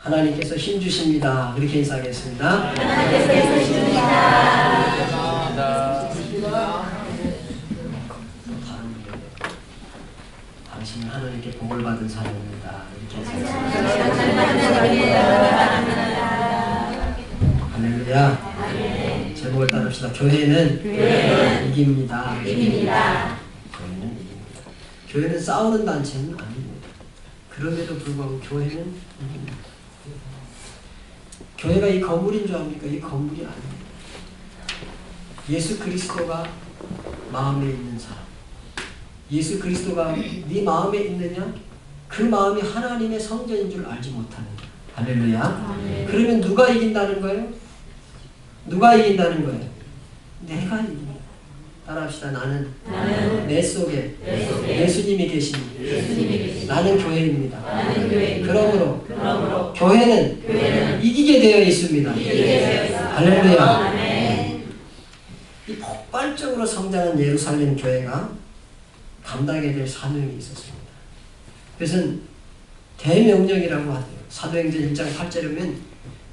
하나님께서 힘 주십니다. 그렇게 인사하겠습니다. 하나님께서 힘 주십니다. 당신은 하나님께 복을 받은 사람입니다. 이렇게 할렐루야. 제목을 따릅시다. 교회는 이깁니다. 교회는 이깁니다. 교회는 싸우는 단체는 아닙니다. 그럼에도 불구하고 교회는 이깁니다. 교회가 이 건물인 줄 압니까? 이 건물이 아닙니다. 예수 그리스도가 마음에 있는 사람, 예수 그리스도가 네 마음에 있느냐? 그 마음이 하나님의 성전인 줄 알지 못하는 거예요. 할렐루야. 그러면 누가 이긴다는 거예요? 누가 이긴다는 거예요? 내가 이깁니다. 따라합시다. 나는 내 속에 예수님이 계십니다. 나는 교회입니다. 그러므로 교회는 이기게 되어 있습니다. 할렐루야. 이 폭발적으로 성장한 예루살렘 교회가 감당해야 될 사명이 있었습니다. 그것은 대명령이라고 하대요. 사도행전 1장 8절에 보면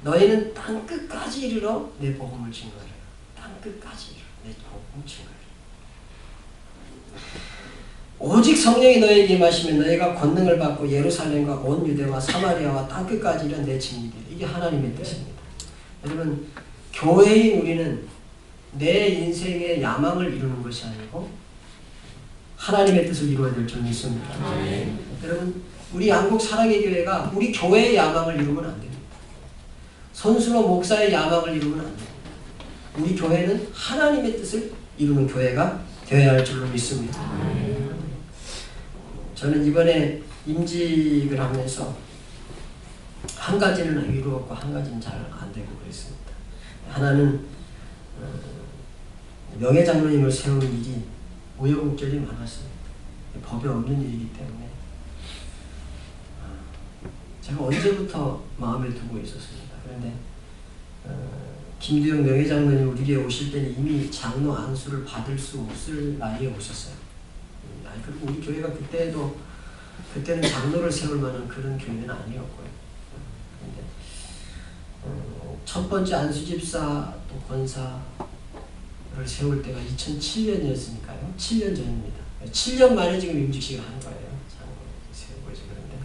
너희는 땅끝까지 이르러 내 복음을 증거하라. 땅끝까지 이르러 내 복음을 증거하라. 오직 성령이 너희에게 임하시면 너희가 권능을 받고 예루살렘과 온 유대와 사마리아와 땅끝까지 이르러 내 증인이 되리라. 이게 하나님의 뜻입니다. 여러분, 교회인 우리는 내 인생의 야망을 이루는 것이 아니고 하나님의 뜻을 이루어야 될 줄 믿습니다. 여러분, 우리 양국 사랑의 교회가 우리 교회의 야망을 이루면 안 됩니다. 손순호 목사의 야망을 이루면 안 됩니다. 우리 교회는 하나님의 뜻을 이루는 교회가 되어야 할 줄로 믿습니다. 저는 이번에 임직을 하면서 한 가지는 이루었고 한 가지는 잘 안 되고 그랬습니다. 하나는 명예장로님을 세운 일이 우여곡절이 많았습니다. 법에 없는 일이기 때문에 제가 언제부터 마음에 두고 있었습니다. 그런데 김두영 명예장로님 우리에게 오실 때는 이미 장로 안수를 받을 수 없을 나이에 오셨어요. 그리고 우리 교회가 그때는 장로를 세울 만한 그런 교회는 아니었고요. 그런데 첫 번째 안수집사 또 권사를 세울 때가 2007년이었으니까요. 7년 전입니다. 7년 만에 지금 임직식을 한 거예요. 장로를 세우고 이제 그런데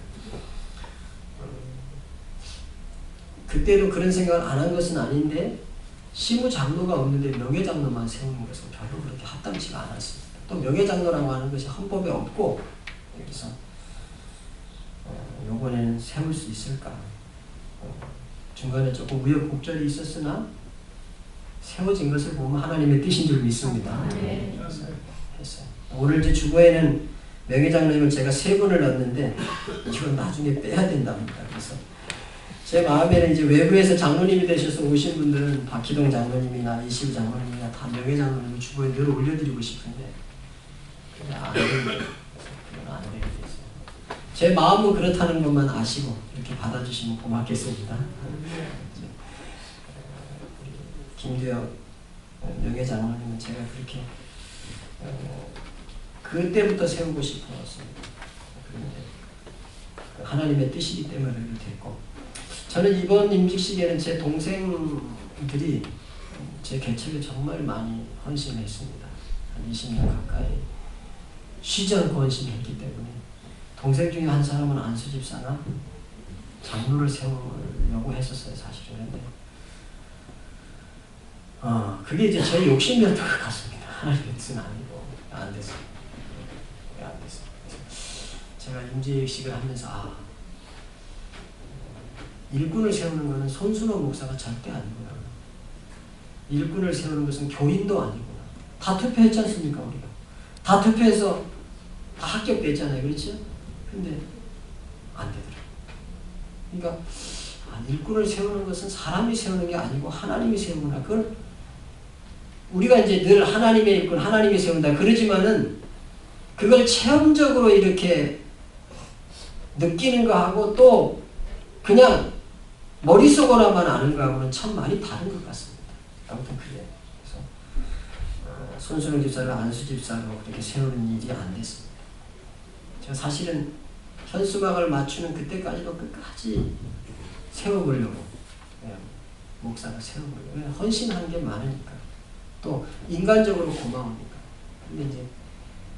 그때도 그런 생각을 안 한 것은 아닌데 시무장로가 없는데 명예장로만 세우는 것은 별로 그렇게 합당치가 않았습니다. 또 명예장로라고 하는 것이 헌법에 없고 그래서 이번에는 세울 수 있을까? 중간에 조금 우여곡절이 있었으나 세워진 것을 보면 하나님의 뜻인 줄 믿습니다. 그래서 했어요. 오늘 이제 주보에는 명예장로님을 제가 3분을 넣었는데 이건 나중에 빼야 된답니다. 그래서 제 마음에는 이제 외부에서 장로님이 되셔서 오신 분들은 박희동 장로님이나 이시우 장로님이나 다 명예장로님을 주보에 늘 올려드리고 싶은데 그게 안 되겠어요. 제 마음은 그렇다는 것만 아시고 이렇게 받아주시면 고맙겠습니다. 김두영 명예장로님은 제가 그렇게 그때부터 세우고 싶었습니다. 그런데 하나님의 뜻이기 때문에 그렇게 됐고 저는 이번 임직식에는 제 동생들이 제 개척에 정말 많이 헌신했습니다. 한 20년 가까이 쉬지 않고 헌신했기 때문에 동생 중에 한 사람은 안수집사나 장로를 세우려고 했었어요. 사실은. 그런데 그게 이제 제 욕심이었던 것 같습니다. 하나님의 뜻은 아니고 안 됐습니다. 안 됐습니다. 제가 임직식을 하면서 일꾼을 세우는 것은 손순호 목사가 절대 아니구나. 일꾼을 세우는 것은 교인도 아니구나. 다 투표했지 않습니까? 우리가 다 투표해서 다 합격됐잖아요. 그렇죠? 근데 안 되더라고요. 그러니까 일꾼을 세우는 것은 사람이 세우는 게 아니고 하나님이 세우구나. 그걸 우리가 이제 늘 하나님의 일꾼, 하나님이 세운다 그러지만은 그걸 체험적으로 이렇게 느끼는 거하고 또 그냥 머릿속으로만 아는 거하고는 참 많이 다른 것 같습니다. 아무튼 그래요. 그래서 손순호 집사를 안수 집사로 그렇게 세우는 일이 안 됐습니다. 제가 사실은 현수막을 맞추는 그때까지도 끝까지 세워보려고 목사가 세워보려고 헌신한 게 많으니까 또 인간적으로 고마우니까. 근데 이제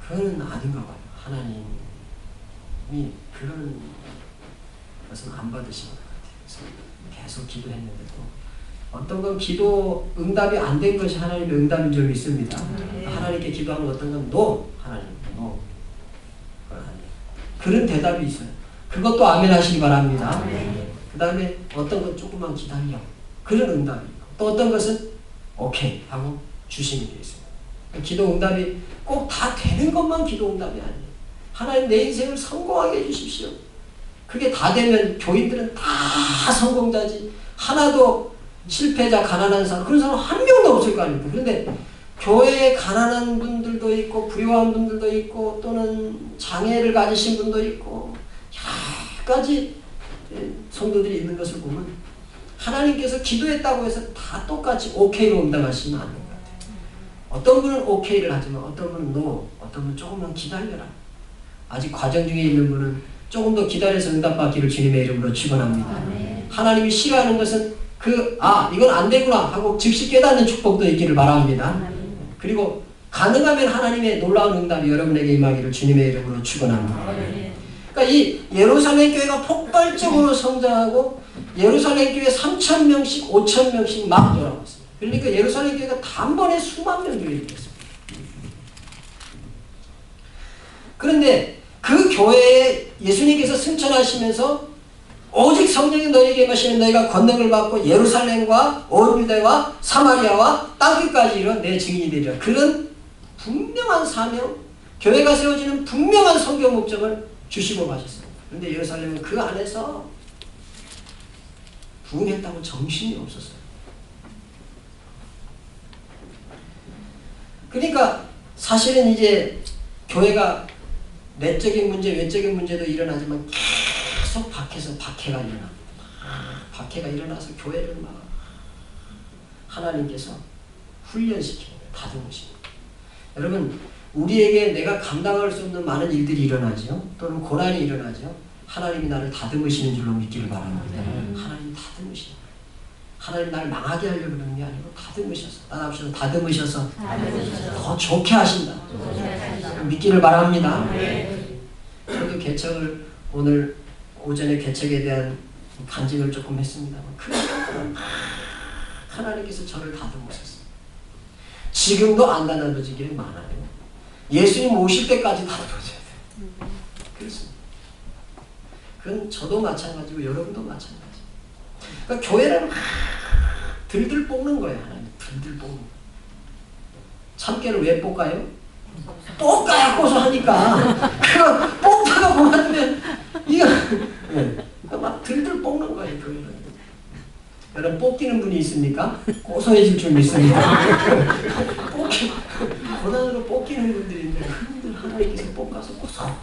그거는 아닌가 봐요. 하나님이 그런 것은 안 받으신 것 같아요. 그래서 계속 기도했는데도 어떤 건 기도 응답이 안 된 것이 하나님의 응답인 적이 있습니다. 하나님께 기도하면 어떤 건 노! 하나님 노! 그런 대답이 있어요. 그것도 아멘 하시기 바랍니다. 그 다음에 어떤 건 조금만 기다려. 그런 응답이 있고 또 어떤 것은 오케이 하고 주시는 게 있어요. 기도 응답이 꼭 다 되는 것만 기도 응답이 아니에요. 하나님 내 인생을 성공하게 해주십시오. 그게 다 되면 교인들은 다 성공자지 하나도 실패자, 가난한 사람 그런 사람 한 명도 없을 거 아닙니까? 그런데 교회에 가난한 분들도 있고 부유한 분들도 있고 또는 장애를 가지신 분도 있고 여러 가지 성도들이 있는 것을 보면 하나님께서 기도했다고 해서 다 똑같이 오케이로 응답하시면 안 됩니다. 어떤 분은 오케이를 하지만 어떤 분은 노, 어떤 분은 조금만 기다려라. 아직 과정 중에 있는 분은 조금 더 기다려서 응답받기를 주님의 이름으로 축원합니다. 하나님이 싫어하는 것은 이건 안 되구나 하고 즉시 깨닫는 축복도 있기를 바랍니다. 그리고 가능하면 하나님의 놀라운 응답이 여러분에게 임하기를 주님의 이름으로 축원합니다. 그러니까 이 예루살렘 교회가 폭발적으로 성장하고 예루살렘 교회 3,000명씩 5,000명씩 막 돌아왔어요. 그러니까 예루살렘 교회가 단번에 수만 명 교회가 됐습니다. 그런데 그 교회에 예수님께서 승천하시면서 오직 성령이 너희에게 임하시면 너희가 권능을 받고 예루살렘과 온 유대와 사마리아와 땅끝까지 이르러 내 증인이 되리라. 그런 분명한 사명, 교회가 세워지는 분명한 성경 목적을 주시고 가셨습니다. 그런데 예루살렘은 그 안에서 부흥했다고 정신이 없었어요. 그러니까 사실은 이제 교회가 내적인 문제, 외적인 문제도 일어나지만 계속 밖에서 박해가 일어납니다. 박해가 일어나서 교회를 막 하나님께서 훈련시키고 다듬으십니다. 여러분, 우리에게 내가 감당할 수 없는 많은 일들이 일어나죠. 또는 고난이 일어나죠. 하나님이 나를 다듬으시는 줄로 믿기를 바랍니다. 하나님이 다듬으시는 거예요. 하나님 나를 망하게 하려고 그러는 게 아니고 다듬으셔서, 따라합시다. 다듬으셔서 더 좋게 하신다. 믿기를 바랍니다. 저도 개척을 오늘 오전에 개척에 대한 간증을 조금 했습니다만 하나님께서 저를 다듬으셨어요. 지금도 안 다듬어지기를 많아요. 예수님 오실 때까지 다듬어져야 돼요. 그렇습니다. 그건 저도 마찬가지고 여러분도 마찬가지. 그러니까 교회를 막 들들 볶는 거예요. 하나님 들들 볶는 거예요. 참깨를 왜 볶아요? 볶아야 고소하니까. 그거 볶다가 그만두면 이거 막 들들 볶는 거예요. 교회는. 여러분 볶이는 분이 있습니까? 고소해질 줄 믿습니다. 고난으로 볶이는 분들이 있는데 그분들 하나님께서 볶아서 고소한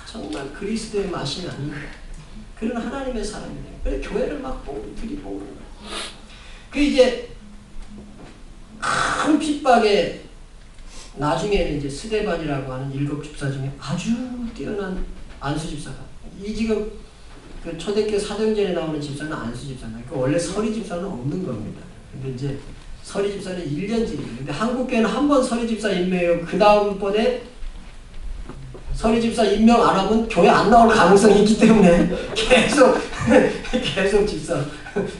정말 그리스도의 맛이 나는 그런 하나님의 사람이에요. 그래서 교회를 막 들이볶는 거예요. 그 이제 큰 핍박에 나중에는 이제 스데반이라고 하는 7 집사 중에 아주 뛰어난 안수 집사가 이 지금 그 초대교회 사도행전에 나오는 집사는 안수 집사는 그 원래 서리 집사는 없는 겁니다. 근데 이제 서리 집사는 1년직이에요. 근데 한국교회는 한 번 서리 집사 임명해요. 그 다음번에 서리 집사 임명 안 하면 교회 안 나올 가능성이 있기 때문에 계속 집사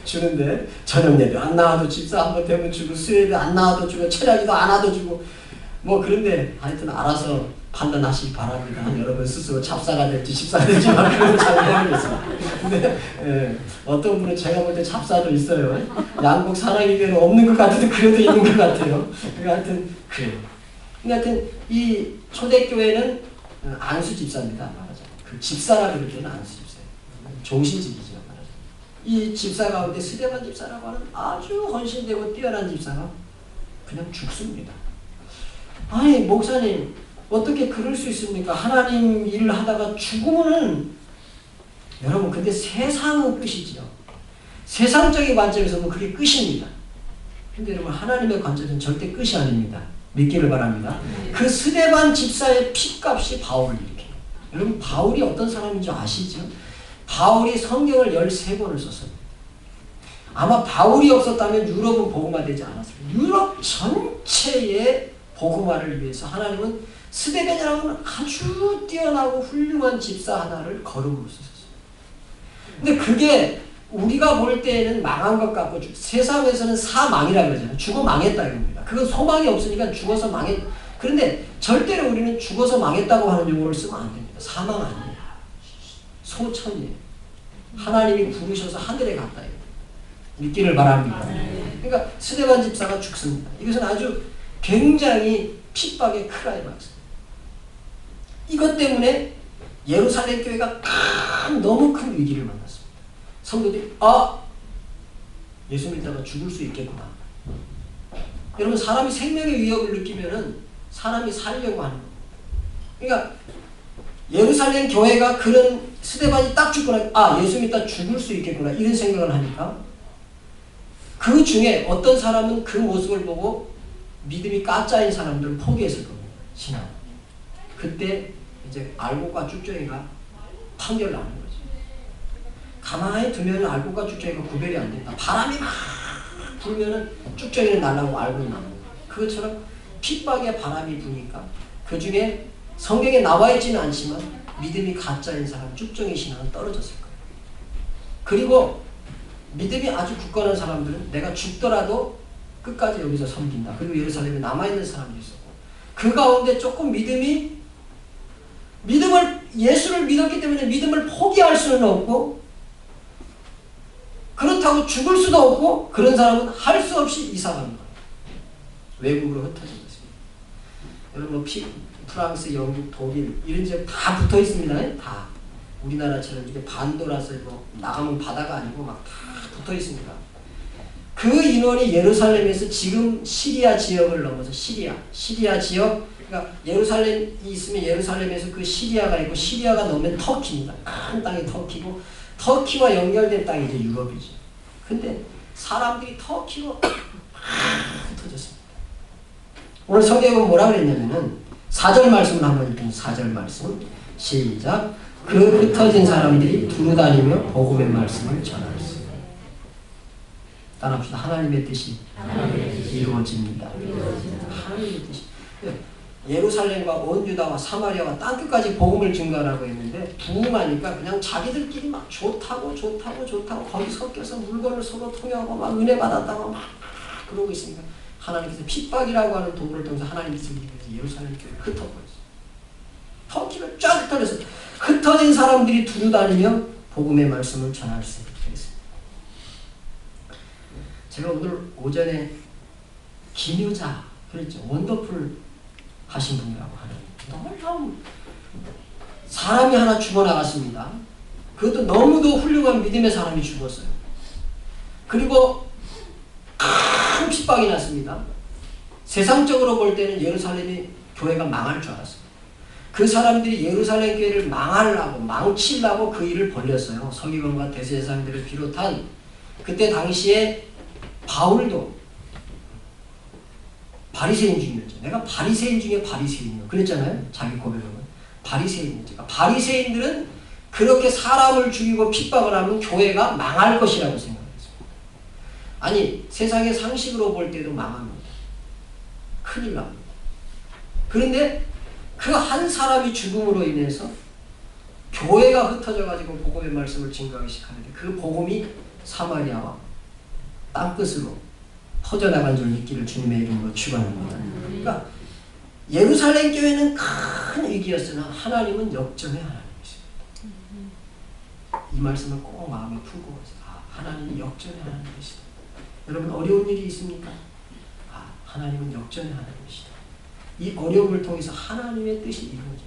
주는데 저녁 예배 안 나와도 집사 한 번 되면 주고 수요예배 안 나와도 주고 철야기도 안 와도 주고 뭐 그런데 하여튼 알아서 판단하시기 바랍니다. 여러분 스스로 잡사가 될지 집사가 될지 그런 잘 모르겠어요. 근데 어떤 분은 제가 볼 때 잡사도 있어요. 양국 사랑이교회는 없는 것 같은데 그래도 있는 것 같아요. 하여튼 그래요. 하여튼 이 초대교회는 안수 집사입니다. 말하자면 그 집사라 그럴 때는 안수 집사예요. 종신직이죠. 말하자면 이 집사 가운데 스데반 집사라고 하는 아주 헌신되고 뛰어난 집사가 그냥 죽습니다. 아니 목사님 어떻게 그럴 수 있습니까? 하나님 일을 하다가 죽으면은 여러분 근데 세상은 끝이지요. 세상적인 관점에서 보면 그게 끝입니다. 근데 여러분 하나님의 관점에서는 절대 끝이 아닙니다. 믿기를 바랍니다. 그 스데반 집사의 핏값이 바울을 일으켜요. 여러분 바울이 어떤 사람인지 아시죠? 바울이 성경을 13권을 썼습니다. 아마 바울이 없었다면 유럽은 복음화되지 않았을 거예요. 유럽 전체의 복음화를 위해서 하나님은 스데벤이라는 아주 뛰어나고 훌륭한 집사 하나를 거름으로 쓰셨어요. 근데 그게 우리가 볼 때에는 망한 것 같고 세상에서는 사망이라고 그러잖아요. 죽어 망했다 이겁니다. 그건 소망이 없으니까 죽어서 망했. 그런데 절대로 우리는 죽어서 망했다고 하는 용어를 쓰면 안 됩니다. 사망 아니에요. 소천이에요. 하나님이 부르셔서 하늘에 갔다. 믿기를 바랍니다. 그러니까 스데반 집사가 죽습니다. 이것은 아주 굉장히 핍박의 크라이 맞습니다. 이것 때문에 예루살렘 교회가 너무 큰 위기를 만났습니다. 성도들이 예수 믿다가 죽을 수 있겠구나. 여러분 사람이 생명의 위협을 느끼면은 사람이 살려고 하는 겁니다. 그러니까 예루살렘 교회가 그런 스데반이 딱 죽구나. 예수 믿다 죽을 수 있겠구나. 이런 생각을 하니까 그 중에 어떤 사람은 그 모습을 보고 믿음이 가짜인 사람들을 포기했을 겁니다. 신앙. 그때 이제 알곡과 쭉정이가 판결을 나는 거죠. 가만히 두면 알곡과 쭉정이가 구별이 안 된다. 바람이 막 불면은 쭉정이는 날아가고 알곡은 나옵니다. 그것처럼 핍박의 바람이 부니까 그 중에 성경에 나와 있지는 않지만 믿음이 가짜인 사람, 쭉정이 신앙은 떨어졌을 거예요. 그리고 믿음이 아주 굳건한 사람들은 내가 죽더라도 끝까지 여기서 섬긴다. 그리고 예루살렘에 남아있는 사람도 있었고 그 가운데 조금 예수를 믿었기 때문에 믿음을 포기할 수는 없고 그렇다고 죽을 수도 없고 그런 사람은 할 수 없이 이사가는 거예요. 외국으로 흩어진 것입니다. 여러분 프랑스, 영국, 독일 이런 지역 다 붙어 있습니다. 다 우리나라처럼 이렇게 반도라서 나가면 바다가 아니고 막 다 붙어 있습니다. 그 인원이 예루살렘에서 지금 시리아 지역을 넘어서 시리아 지역, 그러니까 예루살렘이 있으면 예루살렘에서 그 시리아가 있고 시리아가 넘으면 터키입니다. 큰 땅이 터키고 터키와 연결된 땅이 이제 유럽이죠. 근데 사람들이 터키로 흩어졌습니다. 오늘 성경에 보면 뭐라 그랬냐면은 4절 말씀을 한번 읽겠습니다. 4절 말씀 시작. 그 흩어진 사람들이 두루다니며 복음의 말씀을 전하였습니다. 따라합시다. 하나님의 뜻이 이루어집니다. 하나님의 뜻이. 예루살렘과 온 유다와 사마리아와 땅끝까지 복음을 증거하라고 했는데 부흥하니까 그냥 자기들끼리 막 좋다고 거기 섞여서 물건을 서로 통용하고 막 은혜 받았다고 막 그러고 있으니까 하나님께서 핍박이라고 하는 도구를 통해서 하나님께서 예루살렘 교회를 흩어버렸어요. 터키를 쫙 흩어졌어요. 흩어진 사람들이 두루다니며 복음의 말씀을 전할 수 있습니다. 제가 오늘 오전에 김유자 그랬죠. 원더풀 하신 분이라고 하는 너무 사람이 하나 죽어나갔습니다. 그것도 너무도 훌륭한 믿음의 사람이 죽었어요. 그리고 큰 핍박이 났습니다. 세상적으로 볼 때는 예루살렘이 교회가 망할 줄 알았어요. 그 사람들이 예루살렘 교회를 망치려고 그 일을 벌였어요. 서기관과 대제사장들을 비롯한 그때 당시에 바울도 바리새인 중이었죠. 내가 바리새인 중에 바리새인이요. 그랬잖아요. 자기 고백은 바리새인이죠. 그러니까 바리새인들은 그렇게 사람을 죽이고 핍박을 하면 교회가 망할 것이라고 생각했습니다. 아니 세상의 상식으로 볼 때도 망합니다. 큰일 납니다. 그런데 그 한 사람이 죽음으로 인해서 교회가 흩어져 가지고 복음의 말씀을 증거하기 시작하는데 그 복음이 사마리아와 땅끝으로 퍼져나간 줄 믿기를 주님의 이름으로 축원합니다. 그러니까 예루살렘 교회는 큰 위기였으나 하나님은 역전의 하나님이십니다. 이 말씀을 꼭 마음에 품고 하나님은 역전의 하나님이시다. 여러분 어려운 일이 있습니까? 하나님은 역전의 하나님이시다. 이 어려움을 통해서 하나님의 뜻이 이루어집니다.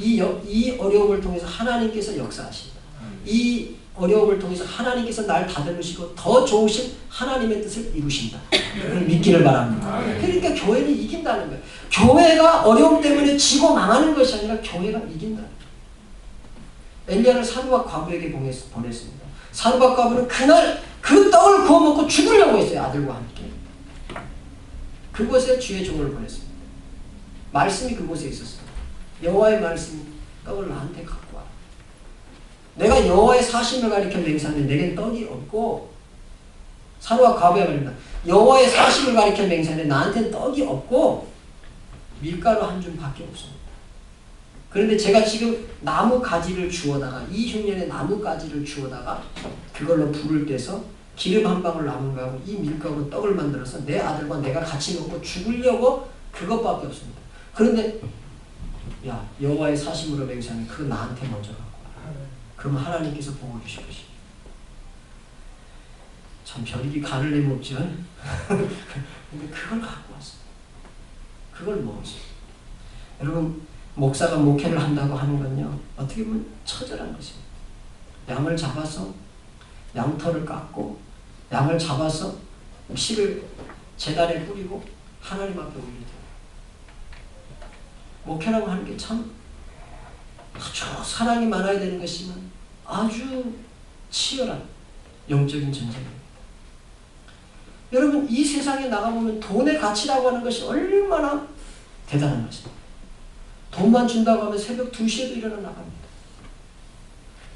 이 어려움을 통해서 하나님께서 역사하십니다. 이 어려움을 통해서 하나님께서 날 다듬으시고 더 좋으신 하나님의 뜻을 이루신다. 믿기를 바랍니다. 그러니까 교회는 이긴다는 거예요. 교회가 어려움 때문에 지고 망하는 것이 아니라 교회가 이긴다. 엘리야를 사르밧 과부에게 보냈습니다. 사르밧 과부는 그날 그 떡을 구워 먹고 죽으려고 했어요. 아들과 함께. 그곳에 주의 종을 보냈습니다. 말씀이 그곳에 있었어요. 여호와의 말씀이 떡을 나한테 갖고 와. 내가 여호와의 사심을 가리켜 맹세하는데 내겐 떡이 없고, 사도가 과부에 말입니다. 여호와의 사심을 가리켜 맹세하는데 나한테는 떡이 없고 밀가루 한 줌밖에 없습니다. 그런데 제가 지금 나무 가지를 주워다가, 이 흉년에 나무 가지를 주워다가 그걸로 불을 떼서 기름 한 방울 남은 거하고 이 밀가루로 떡을 만들어서 내 아들과 내가 같이 먹고 죽으려고 그것밖에 없습니다. 그런데 야, 여호와의 사심으로 맹세하면 그거 나한테 먼저 갖고 와. 그러면 하나님께서 복을 주실 것입니다. 참 별이기 간을 내면 없죠. 근데 그걸 갖고 왔어요. 그걸 먹었어요. 여러분, 목사가 목회를 한다고 하는 건요, 어떻게 보면 처절한 것입니다. 양을 잡아서 양털을 깎고 양을 잡아서 피를 제단에 뿌리고 하나님 앞에 올리게 돼요. 목회라고 하는 게 참 아주 사랑이 많아야 되는 것이지만 아주 치열한 영적인 전쟁입니다. 여러분, 이 세상에 나가보면 돈의 가치라고 하는 것이 얼마나 대단한 것입니다. 돈만 준다고 하면 새벽 2시에도 일어나 나갑니다.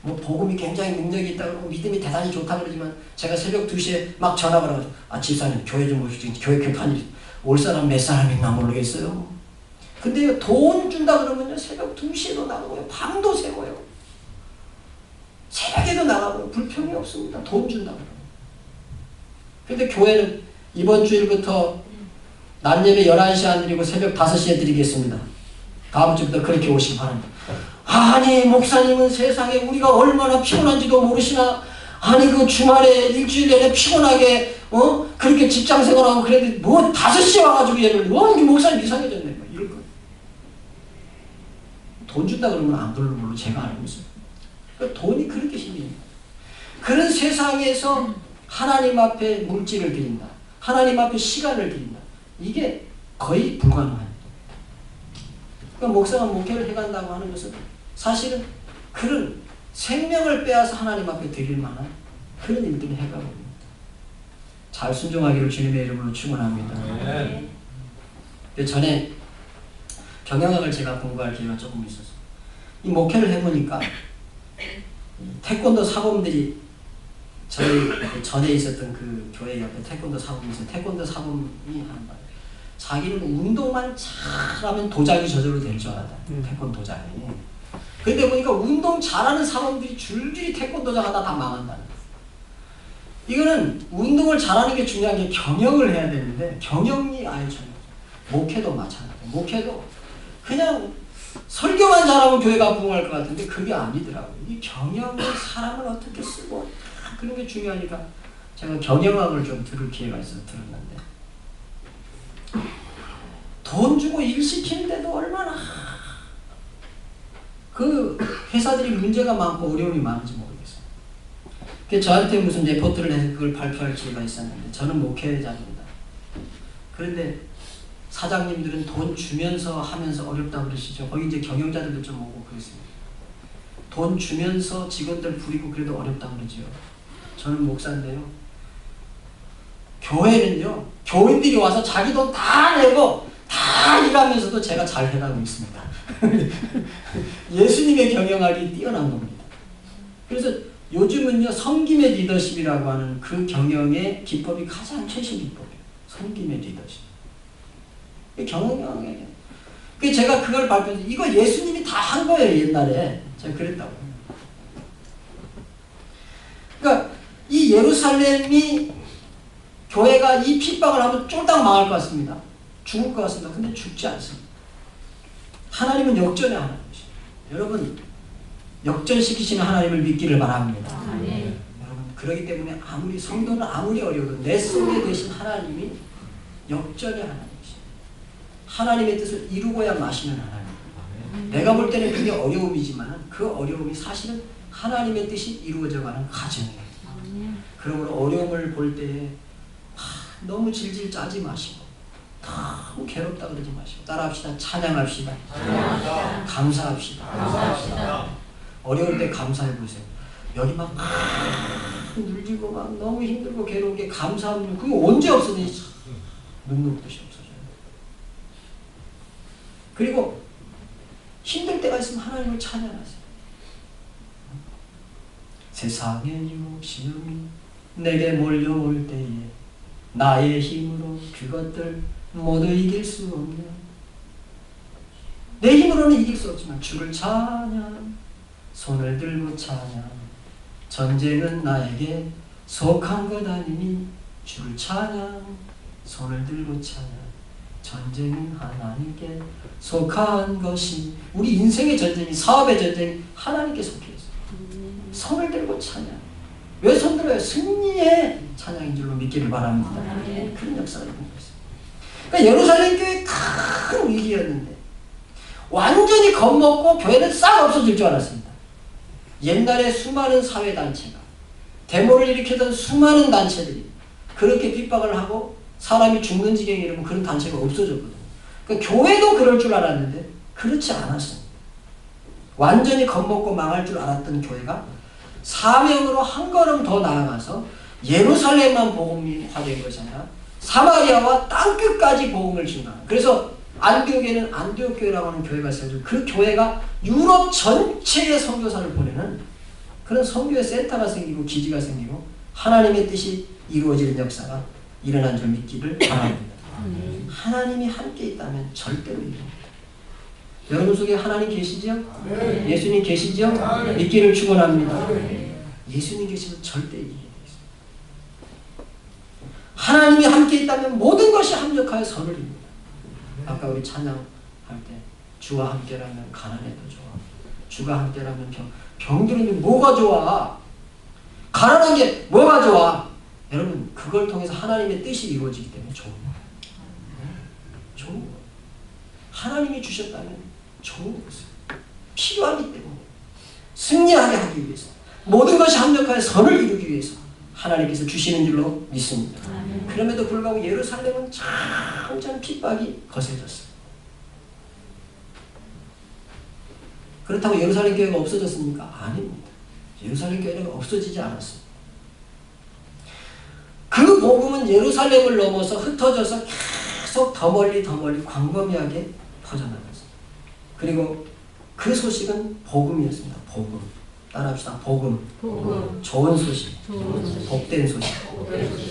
뭐 복음이 굉장히 능력이 있다고 그러고 믿음이 대단히 좋다고 그러지만 제가 새벽 2시에 막 전화 걸어가지고 집사님 교회 좀 오시죠. 교회 다니 올 사람 몇 사람 있나 모르겠어요. 근데 돈 준다 그러면요 새벽 2시에도 나가고요. 밤도 새고요. 새벽에도 나가고요. 불평이 없습니다. 돈 준다 그러면. 근데 교회는 이번 주일부터 낮 예배 11시에 안 드리고 새벽 5시에 드리겠습니다. 다음 주부터 그렇게 오시기 바랍니다. 아니 목사님은 세상에 우리가 얼마나 피곤한지도 모르시나. 아니 그 주말에 일주일 내내 피곤하게 그렇게 직장생활하고 그랬는데 뭐 5시에 와가지고 예배를 우리 목사님 이상해졌네 뭐 이럴 거예요. 돈 준다 그러면 안 부르는 걸로 제가 알고 있어요. 그러니까 돈이 그렇게 힘입니다. 그런 세상에서 하나님 앞에 물질을 드린다. 하나님 앞에 시간을 드린다. 이게 거의 불가능합니다. 그러니까 목사가 목회를 해간다고 하는 것은 사실은 그런 생명을 빼앗아 하나님 앞에 드릴 만한 그런 일들을 해가고 있습니다. 잘 순종하기를 주님의 이름으로 축원합니다. 네. 전에 경영학을 제가 공부할 기회가 조금 있었어요. 이 목회를 해보니까 태권도 사범들이 저희 전에 있었던 그 교회 옆에 태권도 사범이 있어요. 태권도 사범이 하는 말이에요. 자기는 운동만 잘하면 도장이 저절로 될 줄 알았다. 태권도 도장이. 근데 보니까 운동 잘하는 사범들이 줄줄이 태권도장 하다 다 망한다는 거예요. 이거는 운동을 잘하는 게 중요한 게 경영을 해야 되는데 경영이 아예 전혀. 목회도 마찬가지예요. 목회도 그냥 설교만 잘하면 교회가 부흥할 것 같은데 그게 아니더라고요. 이 경영을 사람을 어떻게 쓰고 그런 게 중요하니까 제가 경영학을 좀 들을 기회가 있어서 들었는데 돈 주고 일 시키는데도 얼마나 그 회사들이 문제가 많고 어려움이 많은지 모르겠어요. 그래서 저한테 무슨 레포트를 해서 그걸 발표할 기회가 있었는데 저는 목회자입니다. 그런데 사장님들은 돈 주면서 하면서 어렵다고 그러시죠. 거기 이제 경영자들도 좀 오고 그랬습니다. 돈 주면서 직원들 부리고 그래도 어렵다고 그러죠. 저는 목사인데요. 교회는요. 교인들이 와서 자기 돈 다 내고 다 일하면서도 제가 잘 해가고 있습니다. 예수님의 경영학이 뛰어난 겁니다. 그래서 요즘은요. 섬김의 리더십이라고 하는 그 경영의 기법이 가장 최신 기법이에요. 섬김의 리더십. 경영학이에요. 그래서 제가 그걸 발표해서 이거 예수님이 다 한 거예요. 옛날에. 제가 그랬다고. 그러니까 이 예루살렘이 교회가 이 핍박을 하면 쫄딱 망할 것 같습니다. 죽을 것 같습니다. 근데 죽지 않습니다. 하나님은 역전의 하나님이십니다. 여러분 역전시키시는 하나님을 믿기를 바랍니다. 네. 여러분 그렇기 때문에 아무리 성도는 아무리 어려워도 내 속에 계신 하나님이 역전의 하나님이십니다. 하나님의 뜻을 이루고야 마시는 하나님. 내가 볼 때는 그게 어려움이지만 그 어려움이 사실은 하나님의 뜻이 이루어져가는 과정이에요. 그러므로 어려움을 볼 때에 너무 질질 짜지 마시고 너무 괴롭다 그러지 마시고 따라합시다. 찬양합시다. 감사합시다. 어려울 때 감사해 보세요. 여기 막 눌리고 막 너무 힘들고 괴로운 게 감사하면 그게 언제 없어지지? 눈물 끝이 없어져요. 그리고 힘들 때가 있으면 하나님을 찬양하세요. 세상의 유혹 시험이 내게 몰려올 때에 나의 힘으로 그것들 모두 이길 수 없네. 내 힘으로는 이길 수 없지만 주를 찬양, 손을 들고 찬양. 전쟁은 나에게 속한 것 아니니 주를 찬양, 손을 들고 찬양. 전쟁은 하나님께 속한 것이, 우리 인생의 전쟁이, 사업의 전쟁이 하나님께 속해 있어요. 손을 들고 찬양. 왜 손들어요? 승리의 찬양인 줄로 믿기를 바랍니다. 그런 역사가 있는 것입니다. 그러니까 예루살렘 교회 큰 위기였는데 완전히 겁먹고 교회는 싹 없어질 줄 알았습니다. 옛날에 수많은 사회단체가, 데모를 일으키던 수많은 단체들이 그렇게 핍박을 하고 사람이 죽는 지경에 이르면 그런 단체가 없어졌거든요. 그러니까 교회도 그럴 줄 알았는데 그렇지 않았습니다. 완전히 겁먹고 망할 줄 알았던 교회가 사명으로 한 걸음 더 나아가서 예루살렘만 복음이 화된 것이 아니라 사마리아와 땅끝까지 복음을 증가하는. 그래서 안디옥에는 안디옥 교회라고 하는 교회가 세워지고 그 교회가 유럽 전체의 선교사를 보내는 그런 선교의 센터가 생기고 기지가 생기고 하나님의 뜻이 이루어지는 역사가 일어난 줄 믿기를 바랍니다. 하나님이 함께 있다면 절대로 이루어집니다. 여러분 속에 하나님 계시죠? 네. 예수님 계시죠? 네. 믿기를 축원합니다. 네. 예수님 계시면 절대 이기게 돼 있어요. 하나님이 함께 있다면 모든 것이 합력하여 선을 이룹니다. 아까 우리 찬양할 때 주와 함께라면 가난해도 좋아. 주가 함께라면 병들은 뭐가 좋아? 가난한 게 뭐가 좋아? 여러분 그걸 통해서 하나님의 뜻이 이루어지기 때문에 좋은 거예요. 좋은 거예요. 하나님이 주셨다면 좋은 것을 필요하기 때문에 승리하게 하기 위해서 모든 것이 합력하여 선을 이루기 위해서 하나님께서 주시는 줄로 믿습니다. 그럼에도 불구하고 예루살렘은 점점 핍박이 거세졌어요. 그렇다고 예루살렘 교회가 없어졌습니까? 아닙니다. 예루살렘 교회는 없어지지 않았습니다. 그 복음은 예루살렘을 넘어서 흩어져서 계속 더 멀리 광범위하게 퍼져나갔습니다. 그리고 그 소식은 복음이었습니다. 복음. 따라합시다. 복음. 좋은 소식. 복된 소식.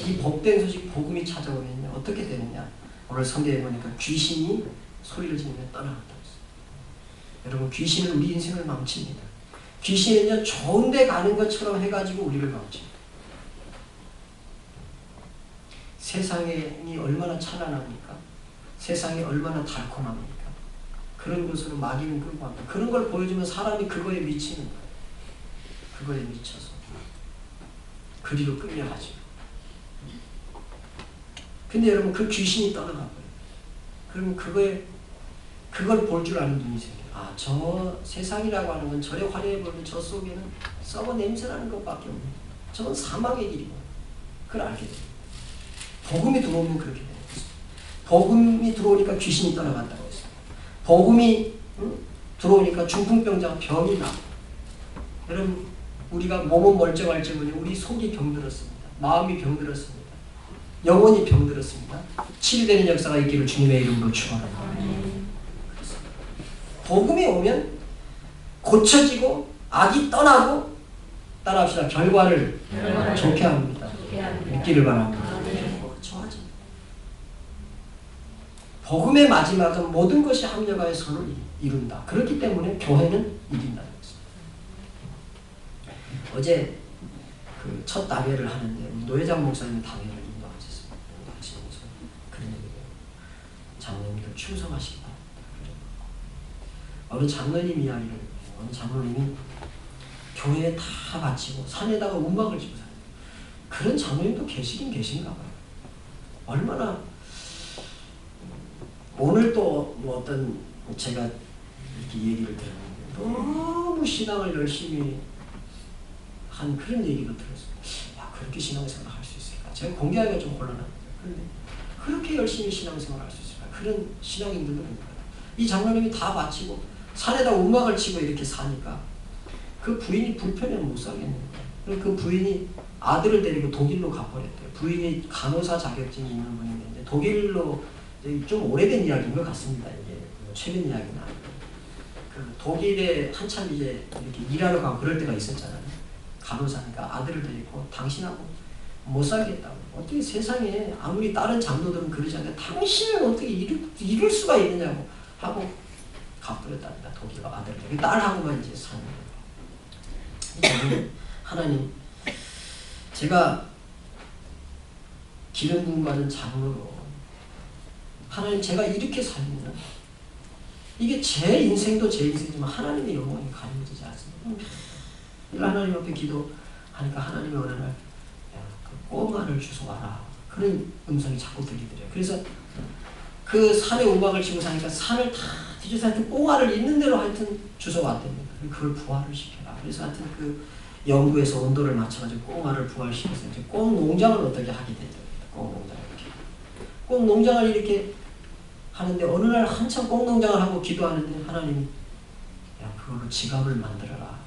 이 복된 소식, 복음이 찾아오면 어떻게 되느냐? 오늘 성경에 보니까 귀신이 소리를 지르며 떠나갔다고 했어요. 여러분 귀신은 우리 인생을 망칩니다. 귀신은요 좋은 데 가는 것처럼 해가지고 우리를 망칩니다. 세상이 얼마나 찬란합니까? 세상이 얼마나 달콤합니까? 그런 것으로 마귀는 끌고 갑니다. 그런 걸 보여주면 사람이 그거에 미치는 거예요. 그거에 미쳐서 그리로 끌려가죠. 근데 여러분 그 귀신이 떠나가고요. 그러면 그걸 볼 줄 아는 눈이 생겨요. 아, 저 세상이라고 하는 건 저래 화려해 보이는데 저 속에는 썩어 냄새나는 것밖에 없네. 저건 사망의 길이고. 그걸 알게 돼요. 복음이 들어오면 그렇게 되는 거죠. 복음이 들어오니까 귀신이 떠나간다고 했어요. 복음이 들어오니까 중풍병자가 병이 나고. 여러분 우리가 몸은 멀쩡할지언정 우리 속이 병들었습니다. 마음이 병들었습니다. 영혼이 병들었습니다. 치유되는 역사가 있기를 주님의 이름으로 축원합니다. 복음이 오면 고쳐지고 악이 떠나고 따라합시다. 결과를 좋게 합니다. 믿기를 바랍니다. 좋아집니다. 복음의 마지막은 모든 것이 합력하여 선을 이룬다. 그렇기 때문에 교회는 이긴다는 것입니다. 어제 그 첫 다회를 하는데 노회장 목사님이 다회를 인도하셨습니다. 하시면서 그런 얘기예요. 장로님들 충성하시기 바랍니다. 어느 장로님 이야기를 어느 장로님이 교회에 다 바치고 산에다가 운박을 지고 살아요. 그런 장로님도 계시긴 계신가 봐요. 얼마나 오늘 또 뭐 어떤 제가 이렇게 얘기를 들었는데 너무 신앙을 열심히 한 그런 얘기도 들었어요. 야, 그렇게 신앙생활을 할 수 있을까? 제가 공개하기가 좀 곤란합니다. 그런데 그렇게 열심히 신앙생활을 할 수 있을까? 그런 신앙인들도 있거든요. 이 장로님이 다 바치고 산에다 운막을 치고 이렇게 사니까 그 부인이 불편해서 못 살겠는 거예요. 그 부인이 아들을 데리고 독일로 가버렸대요. 부인이 간호사 자격증이 있는 분인데 독일로 좀 오래된 이야기인 것 같습니다. 이게 최근 이야기는 아니고 그 독일에 한참 이제 이렇게 일하러 가고 그럴 때가 있었잖아요. 간호사니까 아들을 데리고 당신하고 못 살겠다고. 어떻게 세상에 아무리 다른 장로들은 그러지 않는데 당신은 어떻게 이럴 수가 있느냐고 하고 가버렸답니다. 독일가 아들을. 딸하고만 이제 사는 거예요. 저는 하나님, 제가 기름 부음 받은 장로로 하나님, 제가 이렇게 살면 이게 제 인생도 제 인생이지만 하나님의 영광이 가려지지 않습니다. 하나님 앞에 기도하니까 하나님이 어느 날 그 꽁알을 주워와라, 그런 음성이 자꾸 들리더래요. 그래서 그 산에 우박을 치고 사니까 산을 다 뒤져서 하여튼 꽁알을 있는 대로 하여튼 주워왔답니다. 그걸 부화를 시켜라. 그래서 하여튼 그 영구에서 온도를 맞춰가지고 꽁알을 부활시켜서 이제 꽁 농장을 어떻게 하게 됐답니다. 꽁 농장을 이렇게. 꽁 농장을 이렇게 하는데 어느 날 한참 꽁 농장을 하고 기도하는데 하나님이 야, 그걸로 지갑을 만들어라,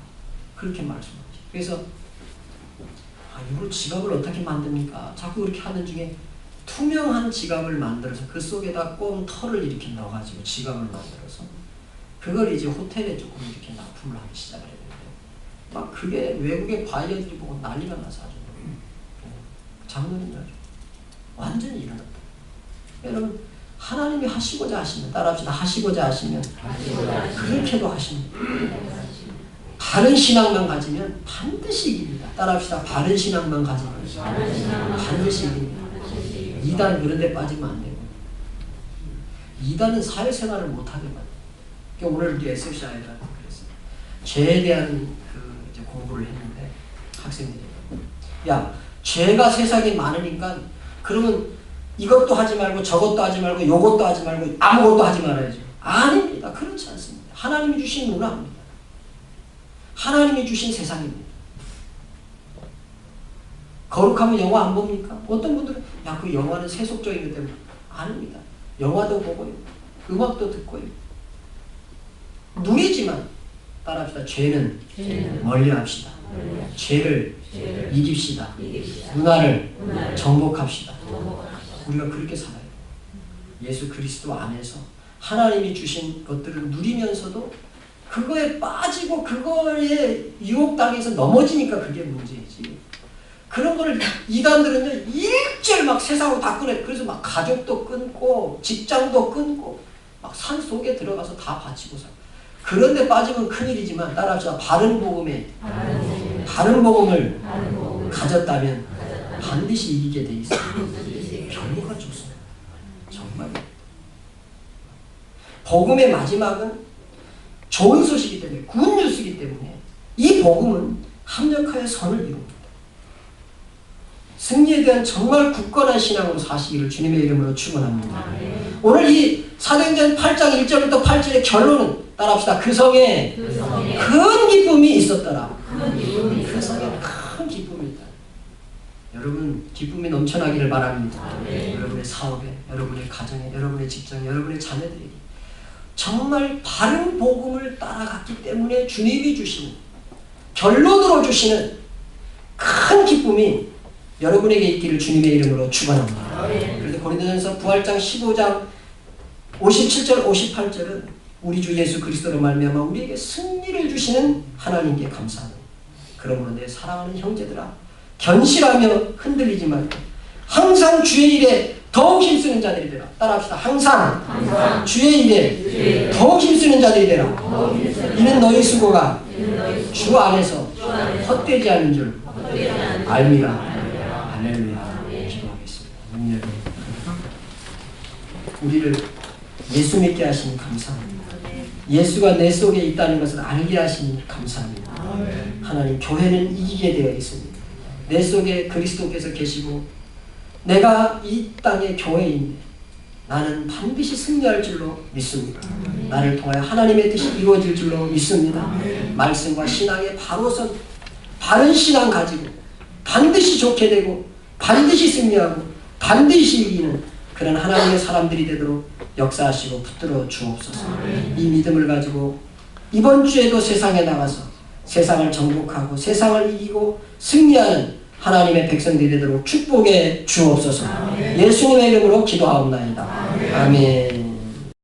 그렇게 말씀하시죠. 그래서 이걸 지갑을 어떻게 만듭니까? 자꾸 그렇게 하는 중에 투명한 지갑을 만들어서 그 속에다 꽁 털을 이렇게 넣어가지고 지갑을 만들어서 그걸 이제 호텔에 조금 이렇게 납품을 하기 시작을 했는데 막 그게 외국의 바이어들이 보고 난리가 나서 아주 장로님들 완전히 일어났다. 여러분, 하나님이 하시고자 하시면, 따라합시다. 하시고자 하시면 그렇게도 하십니다. 바른 신앙만 가지면 반드시 이깁니다. 따라합시다. 바른 신앙만 가지면 반드시 이깁니다. 이단 그런 데 빠지면 안 되고, 이단은 사회생활을 못하게 만들어요. 그러니까 오늘 우리 SFC 아이들한테 그랬어요. 죄에 대한 이제 공부를 했는데 학생들이 야, 죄가 세상에 많으니까 그러면 이것도 하지 말고 저것도 하지 말고 요것도 하지 말고 아무것도 하지 말아야죠. 아닙니다. 그렇지 않습니다. 하나님이 주신 문화입니다. 하나님이 주신 세상입니다. 거룩하면 영화 안 봅니까? 어떤 분들은 야, 그 영화는 세속적인 것 때문에. 아닙니다. 영화도 보고요, 음악도 듣고요, 누리지만 따라합시다. 죄는 멀리합시다. 죄를 이깁시다. 문화를 정복합시다. 우리가 그렇게 살아요. 예수 그리스도 안에서 하나님이 주신 것들을 누리면서도 그거에 빠지고 그거에 유혹당해서 넘어지니까 그게 문제이지. 그런 거를 이단들은 일절 막 세상으로 다 끊어요. 그래서 막 가족도 끊고 직장도 끊고 막 산 속에 들어가서 다 바치고 살아요. 그런데 빠지면 큰일이지만 따라합시다. 바른 복음에 바른 복음을 가졌다면 반드시 이기게 돼 있어요. 결과가 좋습니다. 정말 복음의 마지막은 좋은 소식이기 때문에, 굿뉴스이기 때문에 이 복음은 합력하여 선을 이룹니다. 승리에 대한 정말 굳건한 신앙으로 사시기를 주님의 이름으로 축원합니다. 오늘 이 사도행전 8장 1절부터 8절의 결론은 따라합시다. 그 성에 큰 기쁨이 있었더라. 그 성에 큰 기쁨이 있다. 여러분, 기쁨이 넘쳐나기를 바랍니다. 여러분의 사업에, 여러분의 가정에, 여러분의 직장에, 여러분의 자녀들에게 정말 바른 복음을 따라갔기 때문에 주님이 주시는, 결론으로 주시는 큰 기쁨이 여러분에게 있기를 주님의 이름으로 축원합니다. 그래서 고린도전서 9장 15장 57절 58절은 우리 주 예수 그리스도로 말미암아 우리에게 승리를 주시는 하나님께 감사합니다. 그러므로 내 사랑하는 형제들아, 견실하며 흔들리지 말고 항상 주의 일에 더욱 힘쓰는 자들이 되라. 따라합시다. 항상 주의 일에 더욱 힘쓰는 자들이 되라. 이는 너희 수고가 주 안에서 헛되지 않은 줄 알미라. 할렐루야. 기도하겠습니다. 우리를 예수 믿게 하시니 감사합니다. 예수가 내 속에 있다는 것을 알게 하시니 감사합니다. 하나님, 교회는 이기게 되어 있습니다. 내 속에 그리스도께서 계시고 내가 이 땅의 교회인데 나는 반드시 승리할 줄로 믿습니다. 나를 통하여 하나님의 뜻이 이루어질 줄로 믿습니다. 말씀과 신앙에 바로선 바른 신앙 가지고 반드시 좋게 되고 반드시 승리하고 반드시 이기는 그런 하나님의 사람들이 되도록 역사하시고 붙들어 주옵소서. 이 믿음을 가지고 이번 주에도 세상에 나가서 세상을 정복하고 세상을 이기고 승리하는 하나님의 백성들이 되도록 축복해 주옵소서. 예수님의 이름으로 기도하옵나이다. 아멘.